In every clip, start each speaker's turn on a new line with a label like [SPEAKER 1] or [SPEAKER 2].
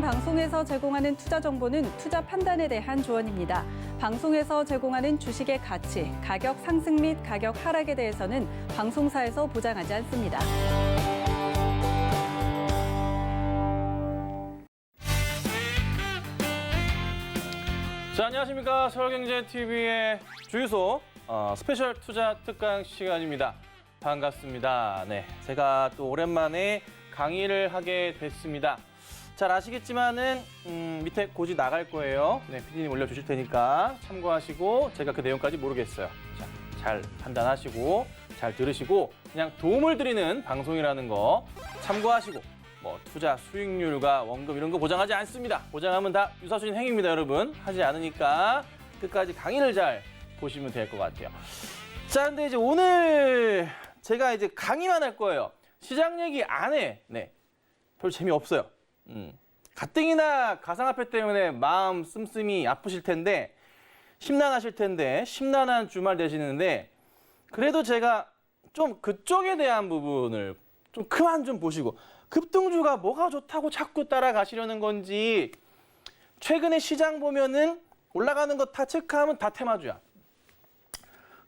[SPEAKER 1] 방송에서 제공하는 투자 정보는 투자 판단에 대한 조언입니다. 방송에서 제공하는 주식의 가치, 가격 상승 및 가격 하락에 대해서는 방송사에서 보장하지 않습니다.
[SPEAKER 2] 자, 안녕하십니까. 서울경제TV의 주유소 스페셜 투자 특강 시간입니다. 반갑습니다. 네, 제가 또 오랜만에 강의를 하게 됐습니다. 잘 아시겠지만은 밑에 고지 나갈 거예요. 네, PD님 올려주실 테니까 참고하시고 제가 그 내용까지 모르겠어요. 자, 잘 판단하시고 잘 들으시고 그냥 도움을 드리는 방송이라는 거 참고하시고 뭐 투자 수익률과 원금 이런 거 보장하지 않습니다. 보장하면 다 유사수진 행위입니다, 여러분. 하지 않으니까 끝까지 강의를 잘 보시면 될 것 같아요. 자, 근데 이제 오늘 제가 이제 강의만 할 거예요. 시장 얘기 안 해. 네, 별로 재미없어요. 가뜩이나 가상화폐 때문에 마음 씀씀이 아프실 텐데 심란하실 텐데 심란한 주말 되시는데 그래도 제가 좀 그쪽에 대한 부분을 좀 그만 좀 보시고 급등주가 뭐가 좋다고 자꾸 따라가시려는 건지 최근에 시장 보면은 올라가는 거 다 체크하면 다 테마주야.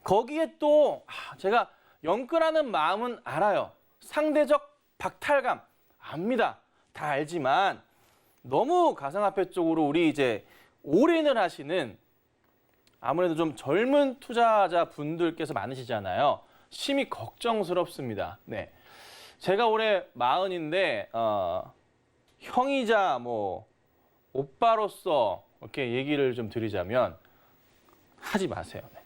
[SPEAKER 2] 거기에 또 제가 영끌하는 마음은 알아요. 상대적 박탈감 압니다. 다 알지만 너무 가상화폐 쪽으로 우리 이제 올인을 하시는 아무래도 좀 젊은 투자자 분들께서 많으시잖아요. 심히 걱정스럽습니다. 네, 제가 올해 40인데 형이자 뭐 오빠로서 이렇게 얘기를 좀 드리자면 하지 마세요. 네.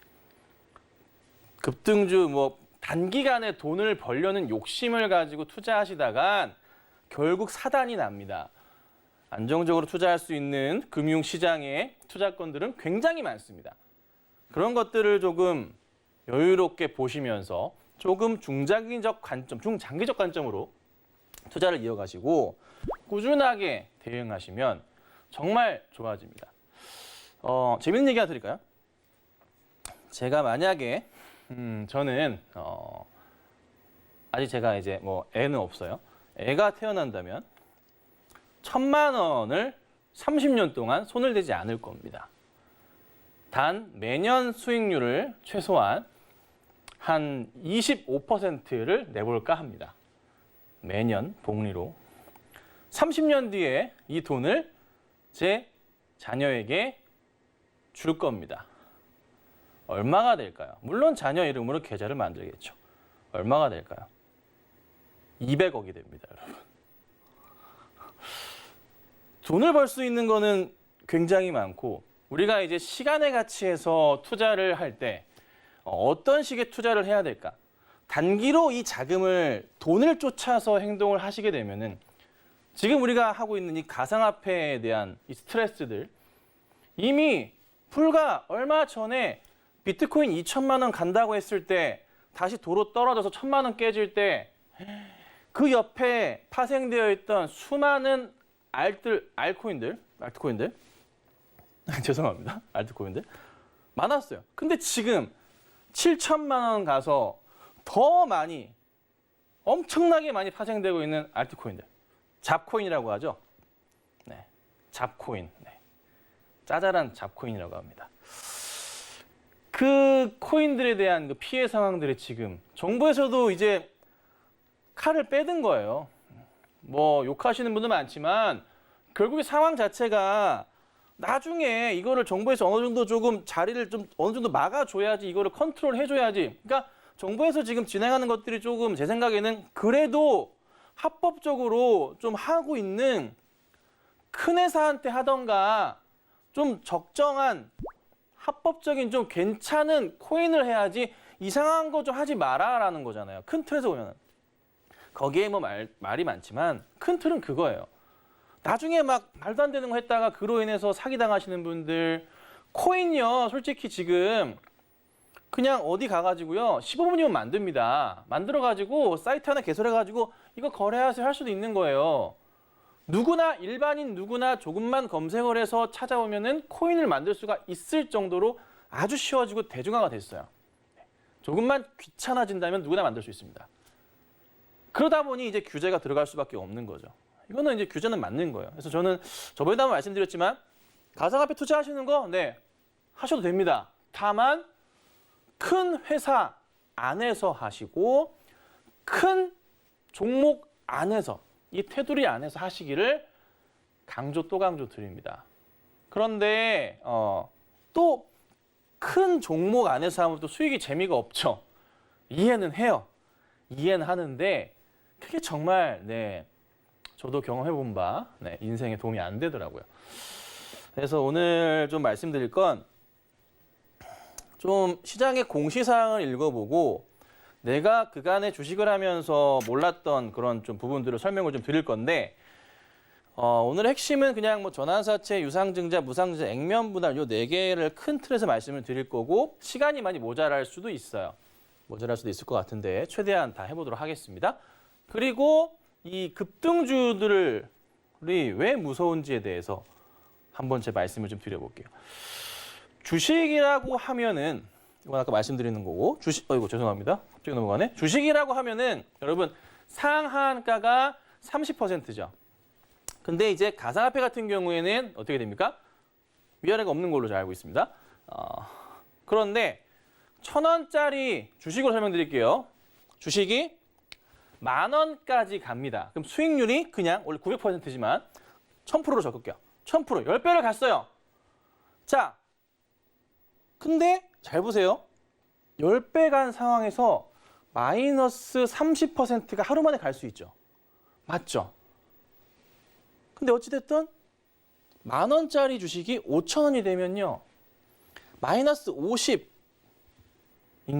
[SPEAKER 2] 급등주 뭐 단기간에 돈을 벌려는 욕심을 가지고 투자하시다간 결국 사단이 납니다. 안정적으로 투자할 수 있는 금융시장의 투자건들은 굉장히 많습니다. 그런 것들을 조금 여유롭게 보시면서 조금 중장기적 관점으로 투자를 이어가시고 꾸준하게 대응하시면 정말 좋아집니다. 재밌는 얘기 하나 드릴까요? 제가 만약에 저는 아직 제가 이제 뭐 애는 없어요. 애가 태어난다면 1,000만 원을 30년 동안 손을 대지 않을 겁니다. 단 매년 수익률을 최소한 한 25%를 내볼까 합니다. 매년 복리로. 30년 뒤에 이 돈을 제 자녀에게 줄 겁니다. 얼마가 될까요? 물론 자녀 이름으로 계좌를 만들겠죠. 얼마가 될까요? 200억이 됩니다, 여러분. 돈을 벌 수 있는 거는 굉장히 많고 우리가 이제 시간의 가치에서 투자를 할 때 어떤 식의 투자를 해야 될까? 단기로 이 자금을 돈을 쫓아서 행동을 하시게 되면은 지금 우리가 하고 있는 이 가상화폐에 대한 이 스트레스들 이미 불과 얼마 전에 비트코인 2천만 원 간다고 했을 때 다시 도로 떨어져서 1,000만 원 깨질 때 그 옆에 파생되어 있던 수많은 알트코인들 죄송합니다. 알트코인들 많았어요. 근데 지금 7천만 원 가서 더 많이 엄청나게 많이 파생되고 있는 알트코인들 잡코인이라고 하죠. 네, 잡코인. 네. 짜잘한 잡코인이라고 합니다. 그 코인들에 대한 그 피해 상황들이 지금 정부에서도 이제 칼을 빼든 거예요. 뭐 욕하시는 분도 많지만 결국에 상황 자체가 나중에 이거를 정부에서 어느 정도 조금 자리를 좀 어느 정도 막아줘야지 이거를 컨트롤 해줘야지. 그러니까 정부에서 지금 진행하는 것들이 조금 제 생각에는 그래도 합법적으로 좀 하고 있는 큰 회사한테 하던가 좀 적정한 합법적인 좀 괜찮은 코인을 해야지 이상한 거 좀 하지 마라라는 거잖아요. 큰 틀에서 보면 거기에 뭐 말이 많지만 큰 틀은 그거예요. 나중에 막 말도 안 되는 거 했다가 그로 인해서 사기당하시는 분들 코인요 솔직히 지금 그냥 어디 가가지고요 15분이면 만듭니다. 만들어가지고 사이트 하나 개설해가지고 이거 거래하세요 할 수도 있는 거예요. 누구나 일반인 누구나 조금만 검색을 해서 찾아오면은 코인을 만들 수가 있을 정도로 아주 쉬워지고 대중화가 됐어요. 조금만 귀찮아진다면 누구나 만들 수 있습니다. 그러다 보니 이제 규제가 들어갈 수밖에 없는 거죠. 이거는 이제 규제는 맞는 거예요. 그래서 저는 저번에도 한번 말씀드렸지만 가상화폐 투자하시는 거 네, 하셔도 됩니다. 다만 큰 회사 안에서 하시고 큰 종목 안에서 이 테두리 안에서 하시기를 강조 또 강조 드립니다. 그런데 또 큰 종목 안에서 하면 또 수익이 재미가 없죠. 이해는 해요. 이해는 하는데 그게 정말 네, 저도 경험해본 바 네, 인생에 도움이 안 되더라고요. 그래서 오늘 좀 말씀드릴 건 좀 시장의 공시사항을 읽어보고 내가 그간에 주식을 하면서 몰랐던 그런 좀 부분들을 설명을 좀 드릴 건데 오늘의 핵심은 그냥 뭐 전환사채, 유상증자, 무상증자, 액면분할 요 4개를 큰 틀에서 말씀을 드릴 거고 시간이 많이 모자랄 수도 있어요. 모자랄 수도 있을 것 같은데 최대한 다 해보도록 하겠습니다. 그리고 이 급등주들이 왜 무서운지에 대해서 한번 제 말씀을 좀 드려볼게요. 주식이라고 하면은 이건 아까 말씀드리는 거고 이거 죄송합니다. 갑자기 넘어가네. 주식이라고 하면은 여러분 상한가가 30%죠. 근데 이제 가상화폐 같은 경우에는 어떻게 됩니까? 위아래가 없는 걸로 잘 알고 있습니다. 그런데 1,000원짜리 주식으로 설명드릴게요. 주식이 10,000원까지 갑니다. 그럼 수익률이 그냥 원래 900%지만 1,000%로 적을게요. 1,000%, 10배를 갔어요. 자, 근데 잘 보세요. 10배 간 상황에서 마이너스 30%가 하루 만에 갈 수 있죠. 맞죠? 근데 어찌됐든 10,000원짜리 주식이 5,000원이 되면요. 마이너스 50인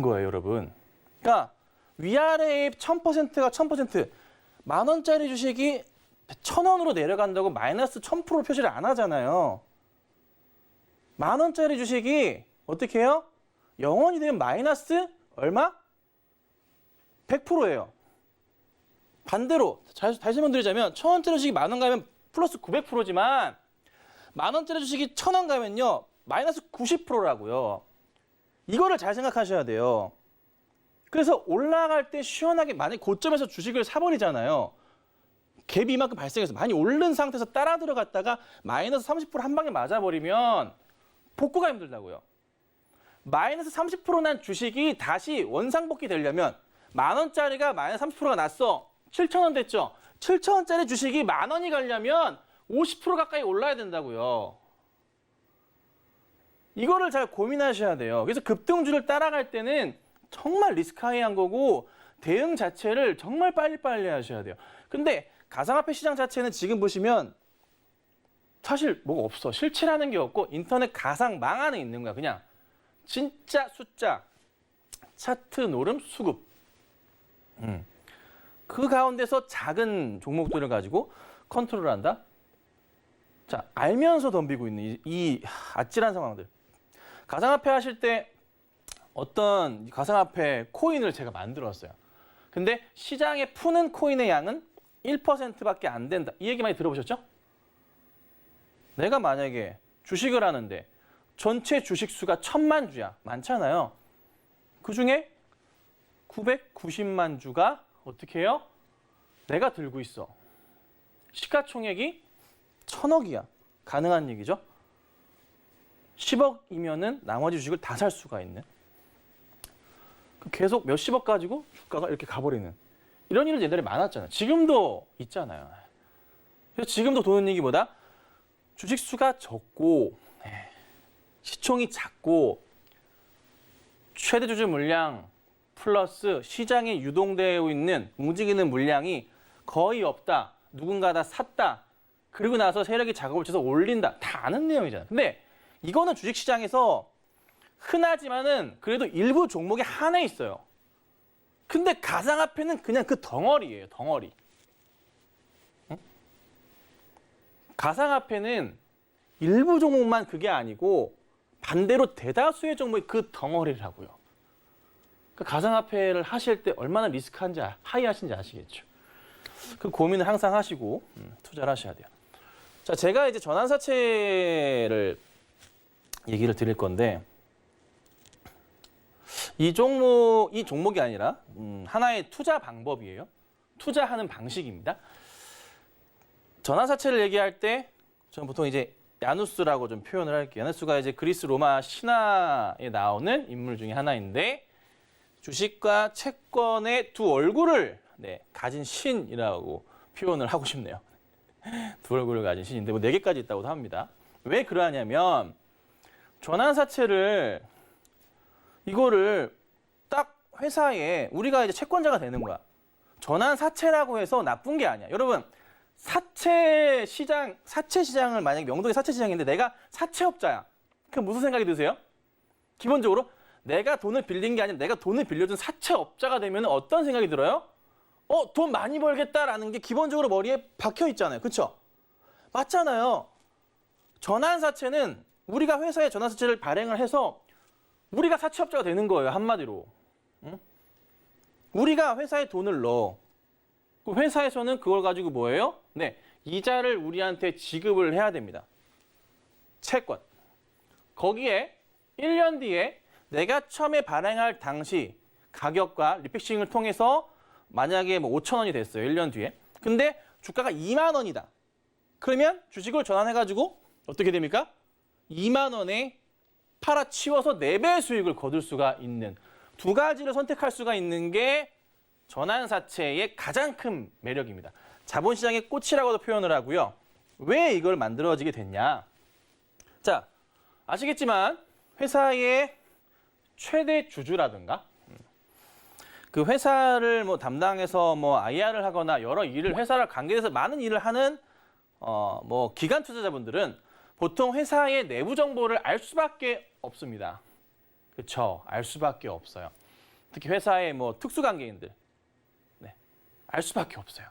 [SPEAKER 2] 거예요, 여러분. 그러니까 위아래의 1,000%가 1,000%, 10,000원짜리 주식이 1,000원으로 내려간다고 마이너스 1,000% 표시를 안 하잖아요. 10,000원짜리 주식이 어떻게 해요? 0원이 되면 마이너스 얼마? 100%예요. 반대로 다시 설명드리자면 1,000원짜리 주식이 10,000원 가면 플러스 900%지만 10,000원짜리 주식이 1,000원 가면요. 마이너스 90%라고요. 이거를 잘 생각하셔야 돼요. 그래서 올라갈 때 시원하게 만약 고점에서 주식을 사버리잖아요. 갭이 이만큼 발생해서 많이 오른 상태에서 따라 들어갔다가 마이너스 30% 한 방에 맞아버리면 복구가 힘들다고요. 마이너스 30%난 주식이 다시 원상복귀 되려면 10,000원짜리가 마이너스 30%가 났어. 7,000원 됐죠. 7,000원짜리 주식이 10,000원이 가려면 50% 가까이 올라야 된다고요. 이거를 잘 고민하셔야 돼요. 그래서 급등주를 따라갈 때는 정말 리스크하이한 거고 대응 자체를 정말 빨리빨리 하셔야 돼요. 근데 가상화폐 시장 자체는 지금 보시면 사실 뭐가 없어. 실체라는 게 없고 인터넷 가상망 안에 있는 거야. 그냥 진짜 숫자, 차트, 노름, 수급. 그 가운데서 작은 종목들을 가지고 컨트롤한다. 자, 알면서 덤비고 있는 이 아찔한 상황들. 가상화폐 하실 때 어떤 가상화폐 코인을 제가 만들었어요. 근데 시장에 푸는 코인의 양은 1%밖에 안 된다. 이 얘기 많이 들어보셨죠? 내가 만약에 주식을 하는데 전체 주식 수가 1,000만 주야. 많잖아요. 그중에 990만 주가 어떻게 해요? 내가 들고 있어. 시가총액이 1,000억이야. 가능한 얘기죠? 10억이면은 나머지 주식을 다 살 수가 있는. 계속 몇십억 가지고 주가가 이렇게 가버리는. 이런 일은 옛날에 많았잖아요. 지금도 있잖아요. 그래서 지금도 도는 얘기보다 주식 수가 적고 시총이 작고 최대 주주 물량 플러스 시장에 유동되어 있는 움직이는 물량이 거의 없다. 누군가 다 샀다. 그리고 나서 세력이 작업을 쳐서 올린다. 다 아는 내용이잖아요. 근데 이거는 주식시장에서 흔하지만은 그래도 일부 종목에 한해 있어요. 근데 가상화폐는 그냥 그 덩어리예요. 덩어리. 응? 가상화폐는 일부 종목만 그게 아니고 반대로 대다수의 종목이 그 덩어리라고요. 그러니까 가상화폐를 하실 때 얼마나 리스크한지 하이하신지 아시겠죠. 그 고민을 항상 하시고 투자를 하셔야 돼요. 자, 제가 이제 전환사채를 얘기를 드릴 건데 이 종목이 아니라 하나의 투자 방법이에요. 투자하는 방식입니다. 전환사채를 얘기할 때 저는 보통 이제 야누스라고 좀 표현을 할게요. 야누스가 이제 그리스 로마 신화에 나오는 인물 중에 하나인데 주식과 채권의 두 얼굴을 가진 신이라고 표현을 하고 싶네요. 두 얼굴을 가진 신인데 뭐 4개까지 있다고도 합니다. 왜 그러냐면 전환사채를 이거를 딱 회사에 우리가 이제 채권자가 되는 거야. 전환사채라고 해서 나쁜 게 아니야. 여러분 사채 시장을 만약에 명동의 사채 시장인데 내가 사채업자야. 그럼 무슨 생각이 드세요? 기본적으로 내가 돈을 빌린 게 아니라 내가 돈을 빌려준 사채업자가 되면 어떤 생각이 들어요? 돈 많이 벌겠다라는 게 기본적으로 머리에 박혀 있잖아요. 그렇죠? 맞잖아요. 전환사채는 우리가 회사에 전환사채를 발행을 해서 우리가 사채업자가 되는 거예요. 한마디로. 응? 우리가 회사에 돈을 넣어. 그 회사에서는 그걸 가지고 뭐예요? 이자를 우리한테 지급을 해야 됩니다. 채권. 거기에 1년 뒤에 내가 처음에 발행할 당시 가격과 리픽싱을 통해서 만약에 뭐 5천 원이 됐어요. 1년 뒤에. 근데 주가가 2만 원이다. 그러면 주식을 전환해가지고 어떻게 됩니까? 2만 원에 팔아치워서 4배의 수익을 거둘 수가 있는 두 가지를 선택할 수가 있는 게 전환사채의 가장 큰 매력입니다. 자본시장의 꽃이라고도 표현을 하고요. 왜 이걸 만들어지게 됐냐? 자, 아시겠지만 회사의 최대 주주라든가 그 회사를 뭐 담당해서 뭐 IR을 하거나 여러 일을 회사를 관계해서 많은 일을 하는 뭐 기관 투자자분들은 보통 회사의 내부 정보를 알 수밖에 없습니다. 그렇죠? 알 수밖에 없어요. 특히 회사의 뭐 특수관계인들. 알 수밖에 없어요.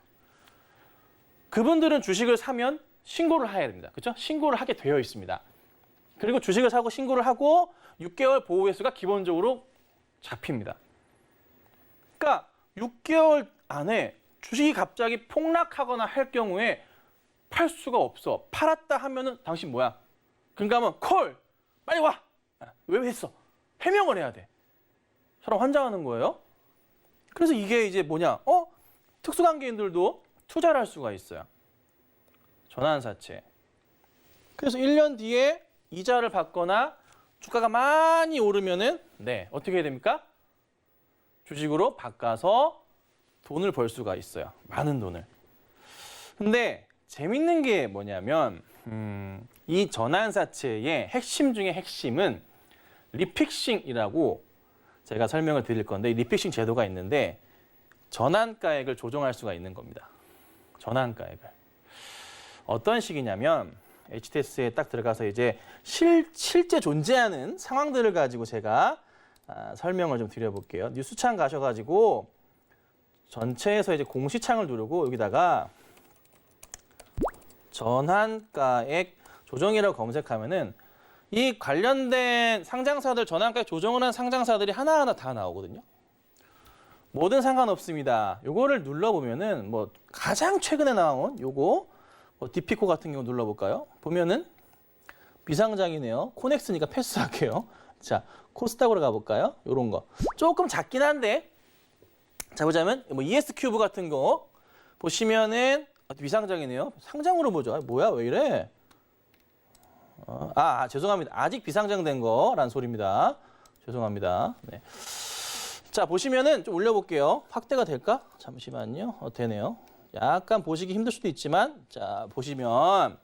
[SPEAKER 2] 그분들은 주식을 사면 신고를 해야 됩니다. 그렇죠? 신고를 하게 되어 있습니다. 그리고 주식을 사고 신고를 하고 6개월 보호회수가 기본적으로 잡힙니다. 그러니까 6개월 안에 주식이 갑자기 폭락하거나 할 경우에 팔 수가 없어. 팔았다 하면은 당신 뭐야? 그러니까 하면 콜! 빨리 와! 왜 했어? 해명을 해야 돼. 사람 환장하는 거예요. 그래서 이게 이제 뭐냐? 특수관계인들도 투자를 할 수가 있어요. 전환사채. 그래서 1년 뒤에 이자를 받거나 주가가 많이 오르면은 어떻게 해야 됩니까? 주식으로 바꿔서 돈을 벌 수가 있어요. 많은 돈을. 근데 재밌는 게 뭐냐면 이 전환사채의 핵심 중에 핵심은 리픽싱이라고 제가 설명을 드릴 건데 이 리픽싱 제도가 있는데 전환가액을 조정할 수가 있는 겁니다. 전환가액을. 어떤 식이냐면 HTS에 딱 들어가서 이제 실제 존재하는 상황들을 가지고 제가 설명을 좀 드려볼게요. 뉴스창 가셔가지고 전체에서 이제 공시창을 누르고 여기다가 전환가액 조정이라고 검색하면은 이 관련된 상장사들 전환가액 조정을 한 상장사들이 하나하나 다 나오거든요. 뭐든 상관없습니다. 요거를 눌러보면은 뭐 가장 최근에 나온 요거 디피코 같은 경우 눌러볼까요? 보면은 비상장이네요. 코넥스니까 패스할게요. 자, 코스닥으로 가볼까요? 요런 거. 조금 작긴 한데 자 보자면 뭐 ES 큐브 같은 거 보시면은 비상장이네요. 상장으로 보죠. 뭐야 왜 이래? 죄송합니다. 아직 비상장된 거란 소리입니다. 죄송합니다. 네. 자 보시면은 좀 올려볼게요. 확대가 될까? 잠시만요. 되네요. 약간 보시기 힘들 수도 있지만 자 보시면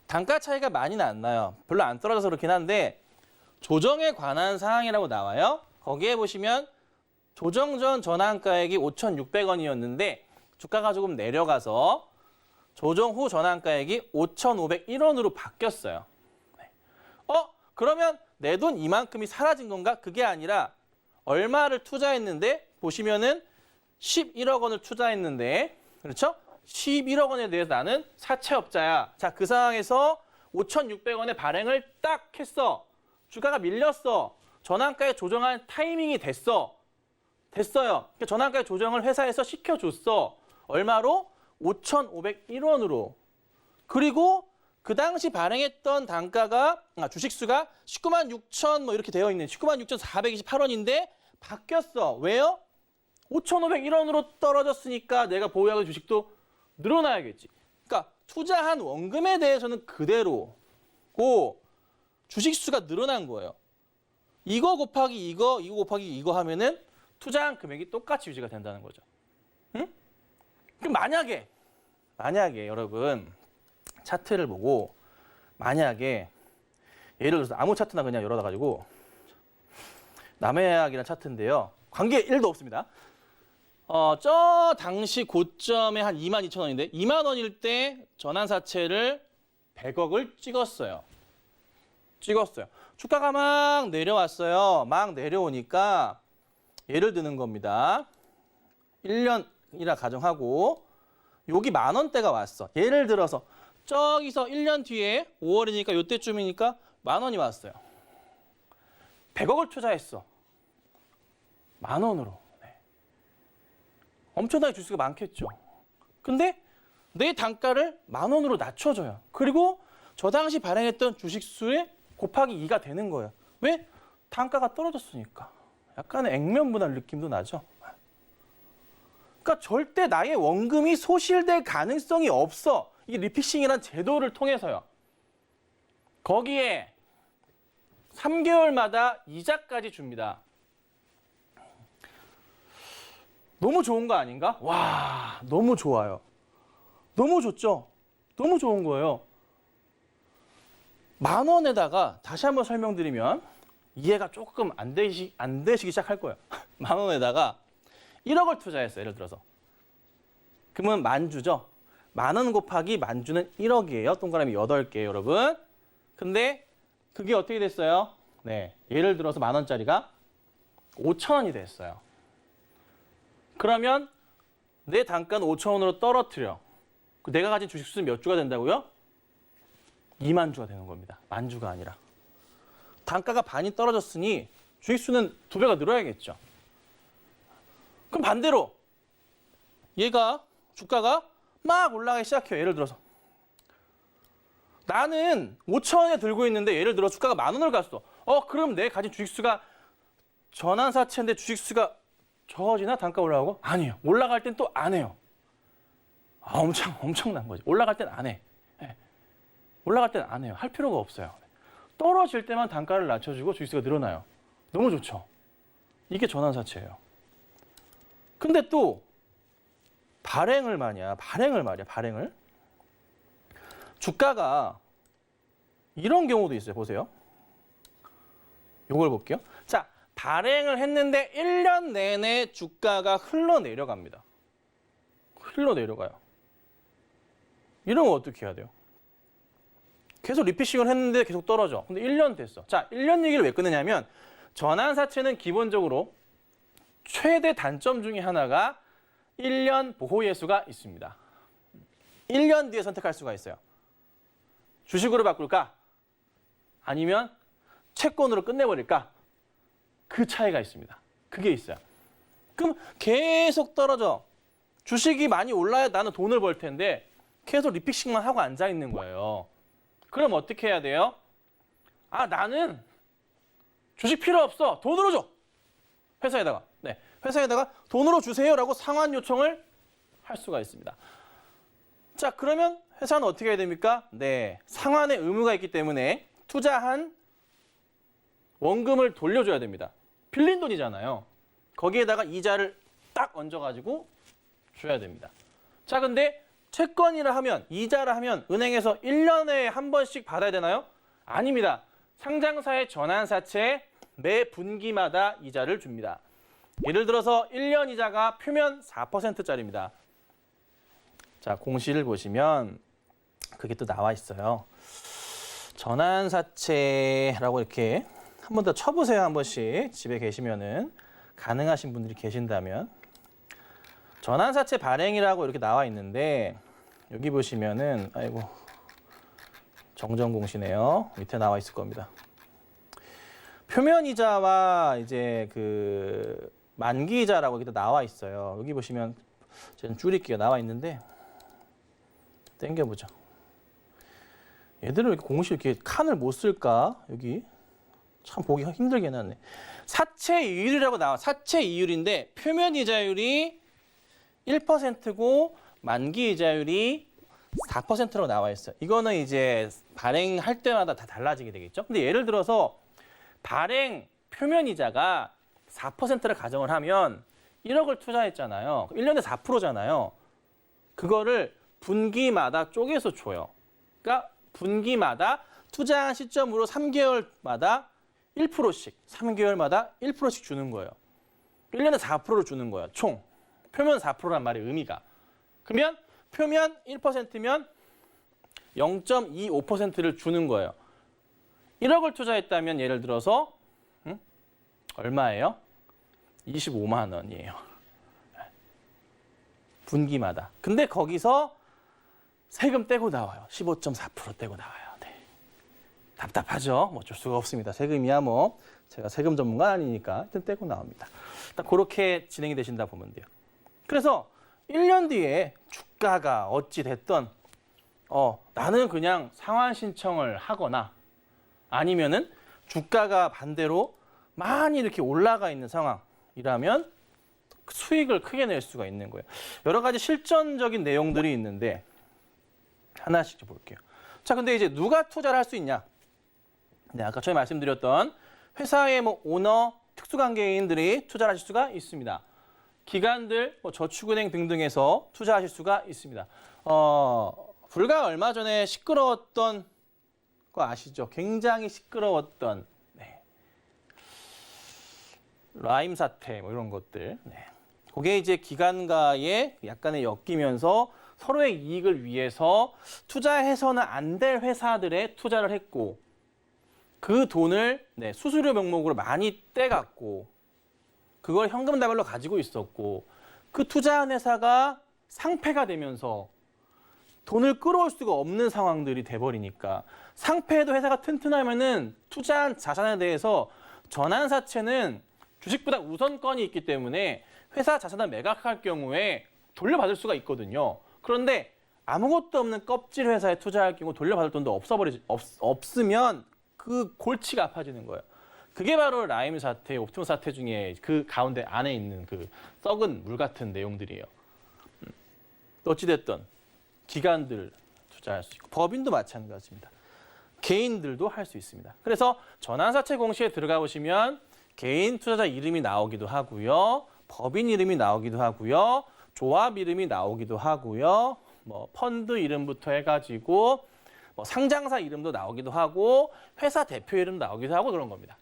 [SPEAKER 2] 단가 차이가 많이는 안 나요. 별로 안 떨어져서 그렇긴 한데 조정에 관한 사항이라고 나와요. 거기에 보시면 조정 전 전환가액이 5,600원이었는데 주가가 조금 내려가서 조정 후 전환가액이 5,501원으로 바뀌었어요. 그러면 내 돈 이만큼이 사라진 건가? 그게 아니라 얼마를 투자했는데 보시면은 11억 원을 투자했는데 그렇죠? 11억 원에 대해서 나는 사채업자야. 자, 그 상황에서 5,600원의 발행을 딱 했어. 주가가 밀렸어. 전환가액 조정할 타이밍이 됐어요. 그러니까 전환가액 조정을 회사에서 시켜줬어. 얼마로? 5,501원으로. 그리고 그 당시 발행했던 단가가 주식수가 19만 6천 뭐 이렇게 되어 있는 19만 6,428원인데 바뀌었어. 왜요? 5,501원으로 떨어졌으니까 내가 보유하고 주식도 늘어나야겠지. 그러니까 투자한 원금에 대해서는 그대로고 주식수가 늘어난 거예요. 이거 곱하기 이거 곱하기 이거 하면은 투자한 금액이 똑같이 유지가 된다는 거죠. 응? 그럼 만약에 여러분 차트를 보고 만약에 예를 들어서 아무 차트나 그냥 열어놔가지고 남해약이라는 차트인데요. 관계 1도 없습니다. 저 당시 고점에 한 22,000원인데 2만 원일 때 전환사채를 100억을 찍었어요. 주가가 막 내려왔어요. 막 내려오니까 예를 드는 겁니다. 1년이라 가정하고 여기 10,000원대가 왔어. 예를 들어서 저기서 1년 뒤에 5월이니까 이때쯤이니까 10,000원이 왔어요. 100억을 투자했어. 10,000원으로. 네. 엄청나게 주수가 많겠죠. 근데 내 단가를 10,000원으로 낮춰줘요. 그리고 저 당시 발행했던 주식수의 곱하기 2가 되는 거예요. 왜? 단가가 떨어졌으니까. 약간의 액면분할 느낌도 나죠. 그러니까 절대 나의 원금이 소실될 가능성이 없어. 이 리피싱이라는 제도를 통해서요. 거기에 3개월마다 이자까지 줍니다. 너무 좋은 거 아닌가? 와, 너무 좋아요. 너무 좋죠? 너무 좋은 거예요. 10,000원에다가 다시 한번 설명드리면 이해가 조금 안 되시기 시작할 거예요. 10,000원에다가 1억을 투자했어요. 예를 들어서. 그러면 만주죠. 10,000원 곱하기 만주는 1억이에요. 동그라미 8개 여러분. 근데 그게 어떻게 됐어요? 네, 예를 들어서 10,000원짜리가 5,000원이 됐어요. 그러면 내 단가는 5,000원으로 떨어뜨려. 내가 가진 주식 수는 몇 주가 된다고요? 2만 주가 되는 겁니다. 만 주가 아니라. 단가가 반이 떨어졌으니 주식 수는 2배가 늘어야겠죠. 그럼 반대로 얘가 주가가 막 올라가기 시작해요. 예를 들어서 나는 5,000원에 들고 있는데 예를 들어 주가가 10,000원을 갔어. 그럼 내 가진 주식수가 전환사채인데 주식수가 적어지나 단가 올라가고? 아니에요. 올라갈 땐 또 안 해요. 엄청난 거지. 올라갈 땐 안 해. 네. 올라갈 땐 안 해요. 할 필요가 없어요. 떨어질 때만 단가를 낮춰주고 주식수가 늘어나요. 너무 좋죠. 이게 전환사채예요. 근데 또 발행을 말이야. 주가가 이런 경우도 있어요. 보세요. 요걸 볼게요. 자, 발행을 했는데 1년 내내 주가가 흘러내려갑니다. 흘러내려가요. 이러면 어떻게 해야 돼요? 계속 리피싱을 했는데 계속 떨어져. 근데 1년 됐어. 자, 1년 얘기를 왜 꺼내냐면 전환사채는 기본적으로 최대 단점 중에 하나가 1년 보호 예수가 있습니다. 1년 뒤에 선택할 수가 있어요. 주식으로 바꿀까? 아니면 채권으로 끝내버릴까? 그 차이가 있습니다. 그게 있어요. 그럼 계속 떨어져. 주식이 많이 올라야 나는 돈을 벌 텐데 계속 리피싱만 하고 앉아 있는 거예요. 그럼 어떻게 해야 돼요? 나는 주식 필요 없어. 돈으로 줘. 회사에다가. 네, 회사에다가 돈으로 주세요라고 상환 요청을 할 수가 있습니다. 자, 그러면 회사는 어떻게 해야 됩니까? 네, 상환의 의무가 있기 때문에 투자한 원금을 돌려줘야 됩니다. 빌린 돈이잖아요. 거기에다가 이자를 딱 얹어가지고 줘야 됩니다. 자, 근데 채권이라 하면, 이자라 하면 은행에서 1년에 한 번씩 받아야 되나요? 아닙니다. 상장사의 전환사채 매 분기마다 이자를 줍니다. 예를 들어서 1년 이자가 표면 4%짜리입니다. 자, 공시를 보시면 그게 또 나와 있어요. 전환사채라고 이렇게 한 번 더 쳐보세요. 한 번씩 집에 계시면은 가능하신 분들이 계신다면 전환사채 발행이라고 이렇게 나와 있는데 여기 보시면은 아이고 정정공시네요. 밑에 나와 있을 겁니다. 표면이자와 이제 그 만기이자라고 여기 나와 있어요. 여기 보시면 저는 줄일게요. 나와 있는데 당겨보죠. 얘들은 이렇게 공시 이렇게 칸을 못 쓸까? 여기 참 보기 힘들게 해놨네. 사채 이율이라고 나와. 사채 이율인데 표면 이자율이 1%고 만기 이자율이 4%라고 나와 있어요. 이거는 이제 발행할 때마다 다 달라지게 되겠죠. 근데 예를 들어서 발행 표면이자가 4%를 가정을 하면 1억을 투자했잖아요. 1년에 4%잖아요. 그거를 분기마다 쪼개서 줘요. 그러니까 분기마다 투자한 시점으로 3개월마다 1%씩, 3개월마다 1%씩 주는 거예요. 1년에 4%를 주는 거예요. 총. 표면 4%란 말의 의미가. 그러면 표면 1%면 0.25%를 주는 거예요. 1억을 투자했다면 예를 들어서 얼마예요? 25만 원이에요. 분기마다. 근데 거기서 세금 떼고 나와요. 15.4% 떼고 나와요. 네. 답답하죠? 뭐 어쩔 수가 없습니다. 세금이야 뭐 제가 세금 전문가 아니니까 하여튼 떼고 나옵니다. 딱 그렇게 진행이 되신다 보면 돼요. 그래서 1년 뒤에 주가가 어찌 됐던 나는 그냥 상환 신청을 하거나 아니면은 주가가 반대로 많이 이렇게 올라가 있는 상황이라면 수익을 크게 낼 수가 있는 거예요. 여러 가지 실전적인 내용들이 있는데 하나씩 좀 볼게요. 자, 근데 이제 누가 투자를 할 수 있냐? 네, 아까 처음에 말씀드렸던 회사의 뭐 오너, 특수관계인들이 투자를 하실 수가 있습니다. 기관들, 뭐 저축은행 등등에서 투자하실 수가 있습니다. 불과 얼마 전에 시끄러웠던 거 아시죠? 굉장히 시끄러웠던 라임 사태 뭐 이런 것들. 네. 그게 이제 기관과의 약간의 엮이면서 서로의 이익을 위해서 투자해서는 안 될 회사들에 투자를 했고 그 돈을 수수료 명목으로 많이 떼갔고 그걸 현금다발로 가지고 있었고 그 투자한 회사가 상폐가 되면서 돈을 끌어올 수가 없는 상황들이 돼버리니까 상폐해도 회사가 튼튼하면은 투자한 자산에 대해서 전환사채는 주식보다 우선권이 있기 때문에 회사 자산을 매각할 경우에 돌려받을 수가 있거든요. 그런데 아무것도 없는 껍질 회사에 투자할 경우 돌려받을 돈도 없으면 그 골치가 아파지는 거예요. 그게 바로 라임 사태, 옵티머스 사태 중에 그 가운데 안에 있는 그 썩은 물 같은 내용들이에요. 어찌됐든 기관들 투자할 수 있고 법인도 마찬가지입니다. 개인들도 할 수 있습니다. 그래서 전환사채 공시에 들어가 보시면 개인 투자자 이름이 나오기도 하고요. 법인 이름이 나오기도 하고요. 조합 이름이 나오기도 하고요. 뭐 펀드 이름부터 해가지고 뭐 상장사 이름도 나오기도 하고 회사 대표 이름 나오기도 하고 그런 겁니다.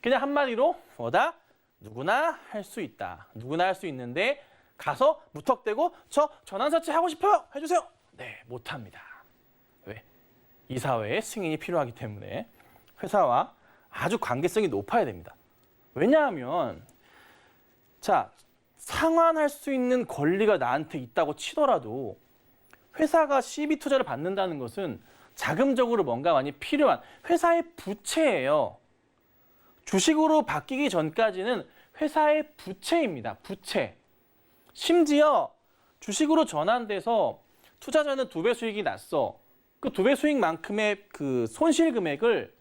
[SPEAKER 2] 그냥 한마디로 뭐다? 누구나 할 수 있다. 누구나 할 수 있는데 가서 무턱대고 저 전환사채 하고 싶어요. 해주세요. 네, 못합니다. 왜? 이사회의 승인이 필요하기 때문에 회사와 아주 관계성이 높아야 됩니다. 왜냐하면 자 상환할 수 있는 권리가 나한테 있다고 치더라도 회사가 CB 투자를 받는다는 것은 자금적으로 뭔가 많이 필요한 회사의 부채예요. 주식으로 바뀌기 전까지는 회사의 부채입니다. 부채. 심지어 주식으로 전환돼서 투자자는 2배 수익이 났어. 그 2배 수익만큼의 그 손실 금액을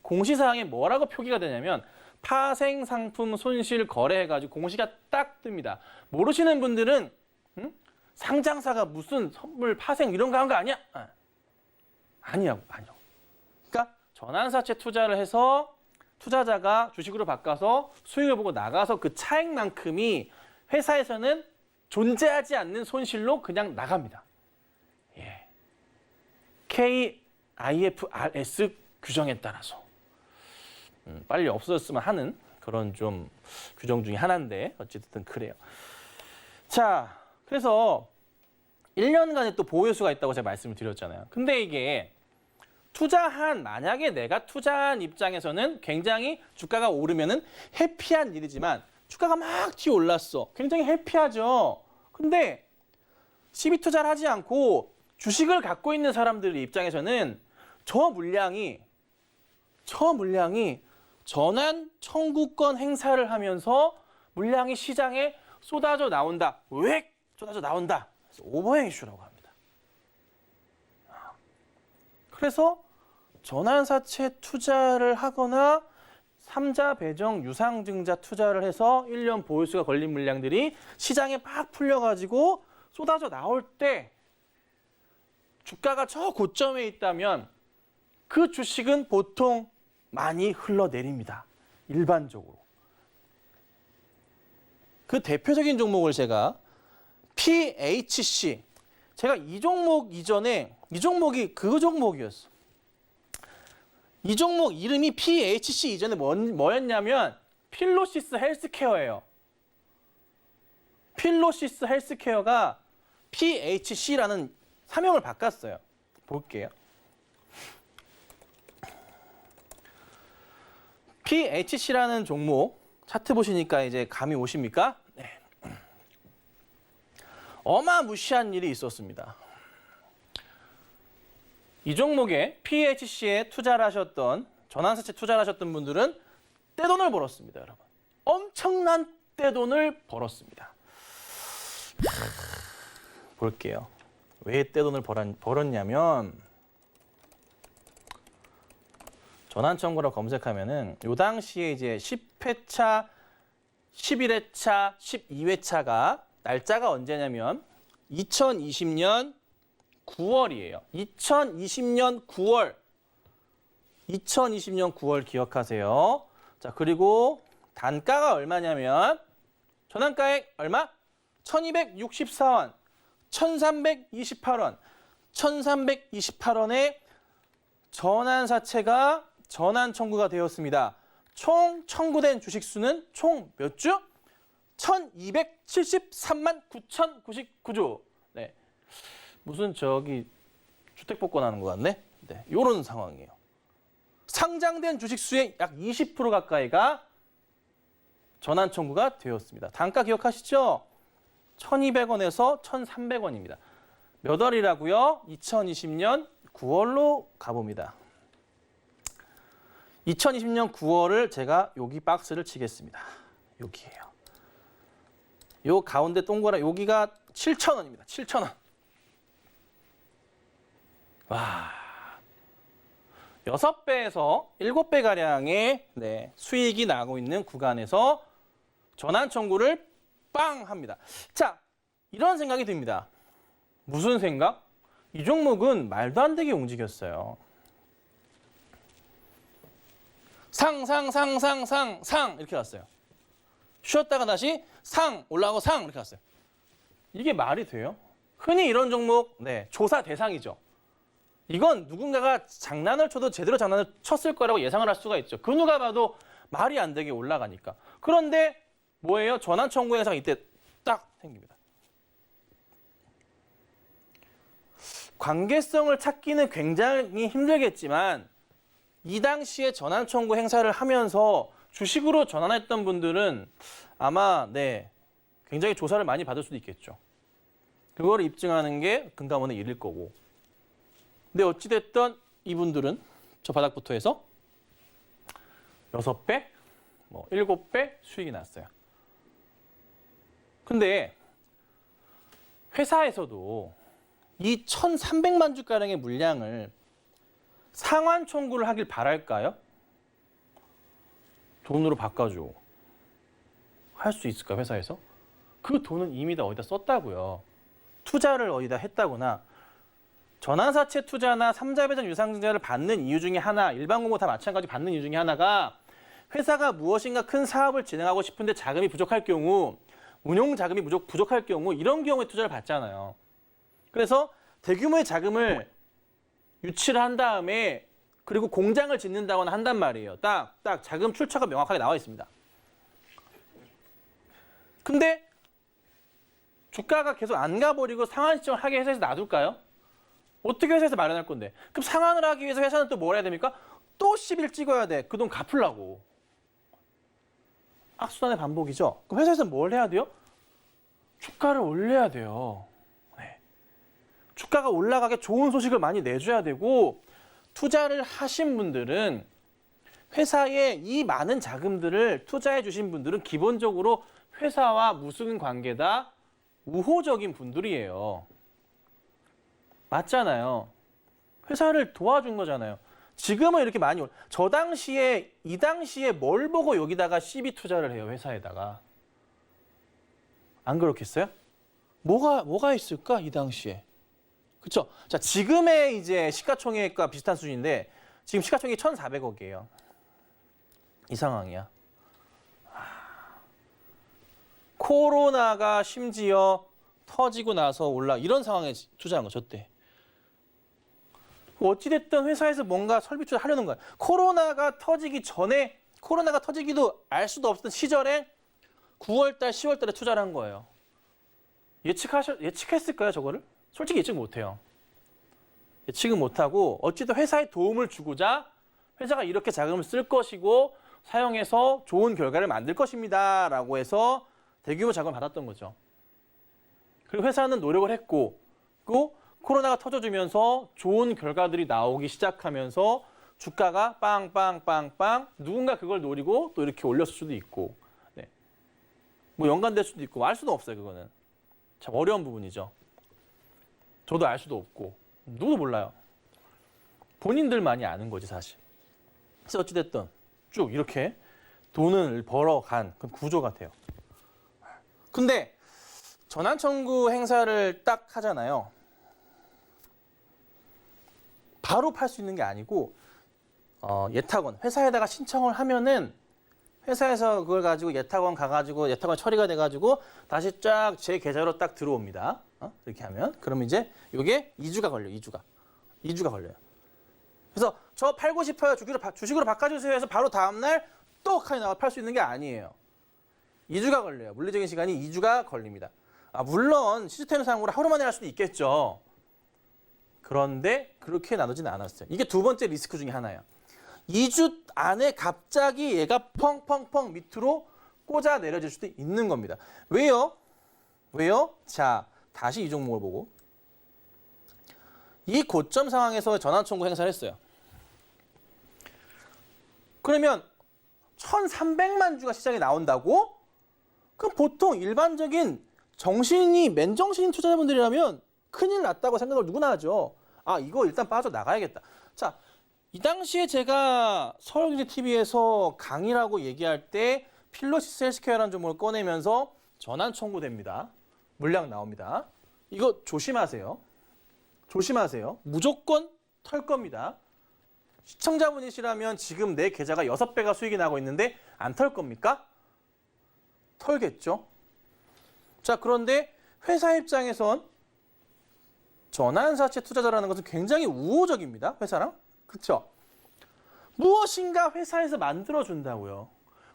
[SPEAKER 2] 공시사항에 뭐라고 표기가 되냐면 파생 상품 손실 거래해가지고 공시가 딱 뜹니다. 모르시는 분들은 상장사가 무슨 선물 파생 이런 거 한 거 아니야? 아니라고. 그러니까 전환사채 투자를 해서 투자자가 주식으로 바꿔서 수익을 보고 나가서 그 차익만큼이 회사에서는 존재하지 않는 손실로 그냥 나갑니다. 예. KIFRS 규정에 따라서. 빨리 없어졌으면 하는 그런 좀 규정 중에 하나인데 어쨌든 그래요. 자, 그래서 1년간의 또 보유수가 있다고 제가 말씀을 드렸잖아요. 근데 이게 만약에 내가 투자한 입장에서는 굉장히 주가가 오르면은 해피한 일이지만 주가가 막 튀어올랐어. 굉장히 해피하죠. 근데 CB 투자를 하지 않고 주식을 갖고 있는 사람들 입장에서는 저 물량이 전환 청구권 행사를 하면서 물량이 시장에 쏟아져 나온다. 왜 쏟아져 나온다? 그래서 오버행 이슈라고 합니다. 그래서 전환사채 투자를 하거나 3자 배정 유상증자 투자를 해서 1년 보유수가 걸린 물량들이 시장에 막 풀려가지고 쏟아져 나올 때 주가가 저 고점에 있다면 그 주식은 보통 많이 흘러내립니다. 일반적으로. 그 대표적인 종목을 제가 PHC, 제가 이 종목 이전에 이 종목이 그 종목이었어. 이 종목 이름이 PHC 이전에 뭐였냐면 필로시스 헬스케어예요. 필로시스 헬스케어가 PHC라는 사명을 바꿨어요. 볼게요. PHC라는 종목 차트 보시니까 이제 감이 오십니까? 네. 어마무시한 일이 있었습니다. 이 종목에 PHC에 투자를 하셨던 전환사채 투자를 하셨던 분들은 떼돈을 벌었습니다, 여러분. 엄청난 떼돈을 벌었습니다. 볼게요. 왜 떼돈을 벌었냐면 전환 청구라고 검색하면은 요 당시에 이제 10회차, 11회차, 12회차가 날짜가 언제냐면 2020년 9월이에요. 2020년 9월. 2020년 9월 기억하세요. 자, 그리고 단가가 얼마냐면 전환가액 얼마? 1264원, 1328원, 1328원에 전환사채가 전환 청구가 되었습니다. 총 청구된 주식 수는 총 몇 주? 1273만 9,099주. 네. 무슨 저기 주택복권 하는 것 같네? 네. 요런 상황이에요. 상장된 주식 수의 약 20% 가까이가 전환 청구가 되었습니다. 단가 기억하시죠? 1,200원에서 1,300원입니다. 몇 월이라고요? 2020년 9월로 가봅니다. 2020년 9월을 제가 여기 박스를 치겠습니다. 여기에요. 요 가운데 동그란 여기가 7,000원입니다. 7,000원. 와. 6배에서 7배 가량의 수익이 나고 있는 구간에서 전환 청구를 빵 합니다. 자, 이런 생각이 듭니다. 무슨 생각? 이 종목은 말도 안 되게 움직였어요. 상 이렇게 갔어요. 쉬었다가 다시 상 올라가고 상 이렇게 갔어요. 이게 말이 돼요? 흔히 이런 종목 조사 대상이죠. 이건 누군가가 장난을 쳐도 제대로 장난을 쳤을 거라고 예상을 할 수가 있죠. 그 누가 봐도 말이 안 되게 올라가니까. 그런데 뭐예요? 전환 청구 현상이 이때 딱 생깁니다. 관계성을 찾기는 굉장히 힘들겠지만 이 당시에 전환 청구 행사를 하면서 주식으로 전환했던 분들은 아마 굉장히 조사를 많이 받을 수도 있겠죠. 그거를 입증하는 게 금감원의 일일 거고. 근데 어찌됐든 이분들은 저 바닥부터 해서 6배, 7배 수익이 났어요. 근데 회사에서도 이 1,300만 주가량의 물량을 상환 청구를 하길 바랄까요? 돈으로 바꿔줘. 할 수 있을까, 회사에서? 그 돈은 이미 다 어디다 썼다고요. 투자를 어디다 했다거나 전환사채 투자나 삼자배당 유상증자를 받는 이유 중에 하나, 일반 공모 다 마찬가지 받는 이유 중에 하나가 회사가 무엇인가 큰 사업을 진행하고 싶은데 자금이 부족할 경우, 운용 자금이 부족할 경우 이런 경우에 투자를 받잖아요. 그래서 대규모의 자금을 유치를 한 다음에 그리고 공장을 짓는다거나 한단 말이에요. 딱 자금 출처가 명확하게 나와 있습니다. 근데 주가가 계속 안 가버리고 상환 시점을 하게 회사에서 놔둘까요? 어떻게 회사에서 마련할 건데? 그럼 상환을 하기 위해서 회사는 또 뭘 해야 됩니까? 또 10일 찍어야 돼. 그 돈 갚으려고. 악순환의 반복이죠. 그럼 회사에서는 뭘 해야 돼요? 주가를 올려야 돼요. 주가가 올라가게 좋은 소식을 많이 내줘야 되고 투자를 하신 분들은 회사에 이 많은 자금들을 투자해 주신 분들은 기본적으로 회사와 무슨 관계다? 우호적인 분들이에요. 맞잖아요. 회사를 도와준 거잖아요. 지금은 이렇게 많이 이 당시에 뭘 보고 여기다가 CB 투자를 해요, 회사에다가. 안 그렇겠어요? 뭐가 있을까, 이 당시에? 그렇죠? 자, 지금의 이제 시가총액과 비슷한 수준인데 지금 시가총액이 1,400억이에요. 이 상황이야. 코로나가 심지어 터지고 나서 이런 상황에 투자한 거 저때. 어찌됐든 회사에서 뭔가 설비 투자하려는 거야. 코로나가 터지기 전에 코로나가 터지기도 알 수도 없었던 시절에 9월 달, 10월 달에 투자를 한 거예요. 예측했을까요, 저거를? 솔직히 예측 못 해요. 예측은 못 하고 어찌든 회사에 도움을 주고자 회사가 이렇게 자금을 쓸 것이고 사용해서 좋은 결과를 만들 것입니다라고 해서 대규모 자금을 받았던 거죠. 그리고 회사는 노력을 했고 또 코로나가 터져주면서 좋은 결과들이 나오기 시작하면서 주가가 빵빵빵빵 누군가 그걸 노리고 또 이렇게 올렸을 수도 있고 네. 뭐 연관될 수도 있고 알 수도 없어요. 그거는 참 어려운 부분이죠. 저도 알 수도 없고 누구도 몰라요. 본인들만이 아는 거지 사실. 그래서 어찌됐든 쭉 이렇게 돈을 벌어간 그런 구조 같아요. 근데 전환청구 행사를 딱 하잖아요. 바로 팔 수 있는 게 아니고 예탁원, 회사에다가 신청을 하면은 회사에서 그걸 가지고 예탁원 가가지고 예탁원 처리가 돼가지고 다시 쫙 제 계좌로 딱 들어옵니다. 이렇게 하면 그러면 이제 이게 2주가 걸려요. 2주가 걸려요. 그래서 저 팔고 싶어요. 주식으로 바꿔주세요 해서 바로 다음날 또 칼이 나와 팔 수 있는 게 아니에요. 2주가 걸려요. 물리적인 시간이 2주가 걸립니다. 물론 시스템상으로 하루 만에 할 수도 있겠죠. 그런데 그렇게 나누지는 않았어요. 이게 두 번째 리스크 중에 하나예요. 2주 안에 갑자기 얘가 펑펑펑 밑으로 꽂아 내려질 수도 있는 겁니다. 왜요? 자, 다시 이 종목을 보고 이 고점 상황에서 전환청구 행사를 했어요. 그러면 1,300만 주가 시장에 나온다고? 그럼 보통 일반적인 맨정신인 투자자분들이라면 큰일 났다고 생각을 누구나 하죠. 이거 일단 빠져나가야겠다. 자, 이 당시에 제가 서울경제TV에서 강의라고 얘기할 때 필로시스 헬스케어라는 종목을 꺼내면서 전환 청구됩니다. 물량 나옵니다. 이거 조심하세요. 무조건 털 겁니다. 시청자분이시라면 지금 내 계좌가 6배가 수익이 나고 있는데 안 털 겁니까? 털겠죠. 자, 그런데 회사 입장에선 전환사채 투자자라는 것은 굉장히 우호적입니다. 회사랑. 그렇죠? 무엇인가 회사에서 만들어준다고요.